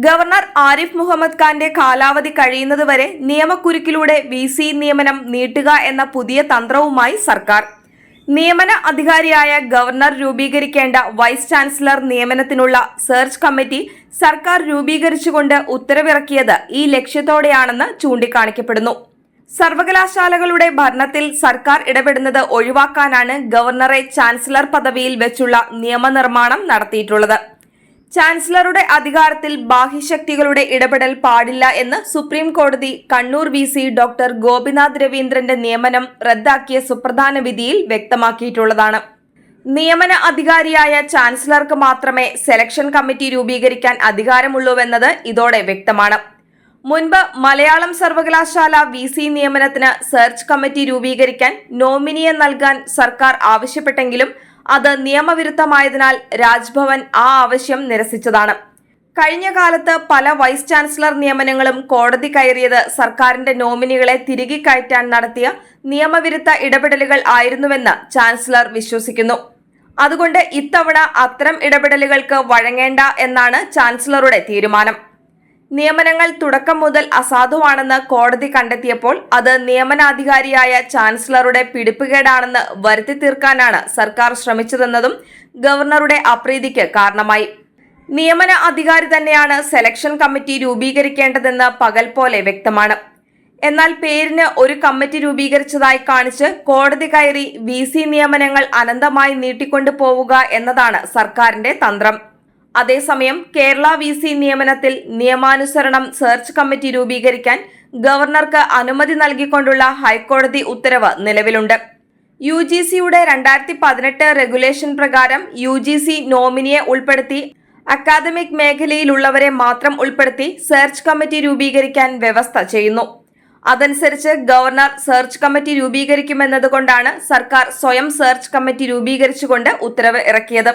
Governor Arif Muhammad ഖാന്റെ കാലാവധി കഴിയുന്നതുവരെ നിയമക്കുരുക്കിലൂടെ വി.സി. നിയമനം നീട്ടുക എന്ന പുതിയ തന്ത്രവുമായി സർക്കാർ. നിയമന അധികാരിയായ ഗവർണർ രൂപീകരിക്കേണ്ട വൈസ് ചാൻസലർ നിയമനത്തിനുള്ള സെർച്ച് കമ്മിറ്റി സർക്കാർ രൂപീകരിച്ചുകൊണ്ട് ഉത്തരവിറക്കിയത് ഈ ലക്ഷ്യത്തോടെയാണെന്ന് ചൂണ്ടിക്കാണിക്കപ്പെടുന്നു. സർവകലാശാലകളുടെ ഭരണത്തിൽ സർക്കാർ ഇടപെടുന്നത് ഒഴിവാക്കാനാണ് ഗവർണറെ ചാൻസലർ പദവിയിൽ വെച്ചുള്ള നിയമനിർമ്മാണം നടത്തിയിട്ടുള്ളത്. ചാൻസലറുടെ അധികാരത്തിൽ ബാഹ്യശക്തികളുടെ ഇടപെടൽ പാടില്ല എന്ന് സുപ്രീം കോടതി കണ്ണൂർ വി.സി. ഡോക്ടർ ഗോപിനാഥ് രവീന്ദ്രന്റെ നിയമനം റദ്ദാക്കിയ സുപ്രധാന വിധിയിൽ വ്യക്തമാക്കിയിട്ടുള്ളതാണ്. നിയമന അധികാരിയായ ചാൻസലർക്ക് മാത്രമേ സെലക്ഷൻ കമ്മിറ്റി രൂപീകരിക്കാൻ അധികാരമുള്ളൂവെന്നത് ഇതോടെ വ്യക്തമാണ്. മുൻപ് മലയാളം സർവകലാശാല വി.സി. നിയമനത്തിന് സെർച്ച് കമ്മിറ്റി രൂപീകരിക്കാൻ നോമിനിയെ നൽകാൻ സർക്കാർ ആവശ്യപ്പെട്ടെങ്കിലും അത് നിയമവിരുദ്ധമായതിനാൽ രാജ്ഭവൻ ആ ആവശ്യം നിരസിച്ചതാണ്. കഴിഞ്ഞ കാലത്ത് പല വൈസ് ചാൻസലർ നിയമനങ്ങളും കോടതി കയറിയത് സർക്കാരിന്റെ നോമിനികളെ തിരികെ കയറ്റാൻ നടത്തിയ നിയമവിരുദ്ധ ഇടപെടലുകൾ ആയിരുന്നുവെന്ന് ചാൻസലർ വിശ്വസിക്കുന്നു. അതുകൊണ്ട് ഇത്തവണ അത്തരം ഇടപെടലുകൾക്ക് വഴങ്ങേണ്ട എന്നാണ് ചാൻസലറുടെ തീരുമാനം. നിയമനങ്ങൾ തുടക്കം മുതൽ അസാധുവാണെന്ന് കോടതി കണ്ടെത്തിയപ്പോൾ അത് നിയമനാധികാരിയായ ചാൻസലറുടെ പിടിപ്പുകേടാണെന്ന് വരുത്തി തീർക്കാനാണ് സർക്കാർ ശ്രമിച്ചതെന്നതും ഗവർണറുടെ അപ്രീതിക്ക് കാരണമായി. നിയമന അധികാരി തന്നെയാണ് സെലക്ഷൻ കമ്മിറ്റി രൂപീകരിക്കേണ്ടതെന്ന് പകൽ പോലെ വ്യക്തമാണ്. എന്നാൽ പേരിന് ഒരു കമ്മിറ്റി രൂപീകരിച്ചതായി കാണിച്ച് കോടതി കയറി വി.സി. നിയമനങ്ങൾ അനന്തമായി നീട്ടിക്കൊണ്ടു പോവുക എന്നതാണ് സർക്കാരിന്റെ തന്ത്രം. അതേസമയം കേരള വി.സി. നിയമനത്തിൽ നിയമാനുസരണം സെർച്ച് കമ്മിറ്റി രൂപീകരിക്കാൻ ഗവർണർക്ക് അനുമതി നൽകിക്കൊണ്ടുള്ള ഹൈക്കോടതി ഉത്തരവ് നിലവിലുണ്ട്. യു.ജി.സിയുടെ 2018 റെഗുലേഷൻ പ്രകാരം യു.ജി.സി നോമിനിയെ ഉൾപ്പെടുത്തി അക്കാദമിക് മേഖലയിലുള്ളവരെ മാത്രം ഉൾപ്പെടുത്തി സെർച്ച് കമ്മിറ്റി രൂപീകരിക്കാൻ വ്യവസ്ഥ ചെയ്യുന്നു. അതനുസരിച്ച് ഗവർണർ സെർച്ച് കമ്മിറ്റി രൂപീകരിക്കുമെന്നതുകൊണ്ടാണ് സർക്കാർ സ്വയം സെർച്ച് കമ്മിറ്റി രൂപീകരിച്ചുകൊണ്ട് ഉത്തരവ് ഇറക്കിയത്.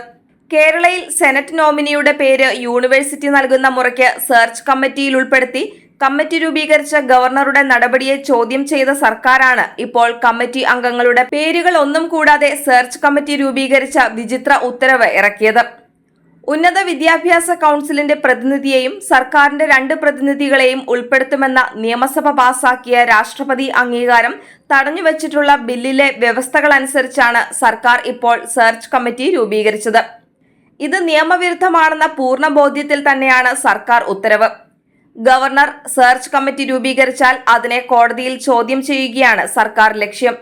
കേരളയിൽ സെനറ്റ് നോമിനിയുടെ പേര് യൂണിവേഴ്സിറ്റി നൽകുന്ന മുറയ്ക്ക് സെർച്ച് കമ്മിറ്റിയിൽ ഉൾപ്പെടുത്തി കമ്മിറ്റി രൂപീകരിച്ച ഗവർണറുടെ നടപടിയെ ചോദ്യം ചെയ്ത സർക്കാരാണ് ഇപ്പോൾ കമ്മിറ്റി അംഗങ്ങളുടെ പേരുകൾ ഒന്നും കൂടാതെ സെർച്ച് കമ്മിറ്റി രൂപീകരിച്ച വിചിത്ര ഉത്തരവ് ഇറക്കിയത്. ഉന്നത വിദ്യാഭ്യാസ കൗൺസിലിന്റെ പ്രതിനിധിയെയും സർക്കാരിന്റെ 2 പ്രതിനിധികളെയും ഉൾപ്പെടുത്തുമെന്ന നിയമസഭ പാസാക്കിയ രാഷ്ട്രപതി അംഗീകാരം തടഞ്ഞുവച്ചിട്ടുള്ള ബില്ലിലെ വ്യവസ്ഥകളനുസരിച്ചാണ് സർക്കാർ ഇപ്പോൾ സെർച്ച് കമ്മിറ്റി രൂപീകരിച്ചത്. ഇത് നിയമവിരുദ്ധമാണെന്ന പൂർണ്ണ ബോധ്യത്തിൽ തന്നെയാണ് സർക്കാർ ഉത്തരവ്. ഗവർണർ സെർച്ച് കമ്മിറ്റി രൂപീകരിച്ചാൽ അതിനെ കോടതിയിൽ ചോദ്യം ചെയ്യുകയാണ് സർക്കാർ ലക്ഷ്യം.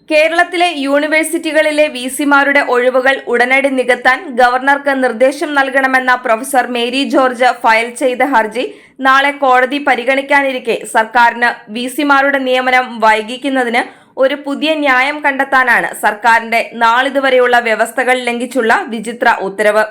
കേരളത്തിലെ യൂണിവേഴ്സിറ്റികളിലെ വി.സിമാരുടെ ഒഴിവുകൾ ഉടനടി നികത്താൻ ഗവർണർക്ക് നിർദ്ദേശം നൽകണമെന്ന പ്രൊഫസർ മേരി ജോർജ് ഫയൽ ചെയ്ത ഹർജി നാളെ കോടതി പരിഗണിക്കാനിരിക്കെ സർക്കാരിന് വി.സിമാരുടെ നിയമനം വൈകിക്കുന്നതിന് ഒരു പുതിയ ന്യായം കണ്ടെത്താനാണ് സർക്കാരിന്റെ നാളിതുവരെയുള്ള വ്യവസ്ഥകൾ ലംഘിച്ചുള്ള വിചിത്ര ഉത്തരവ്.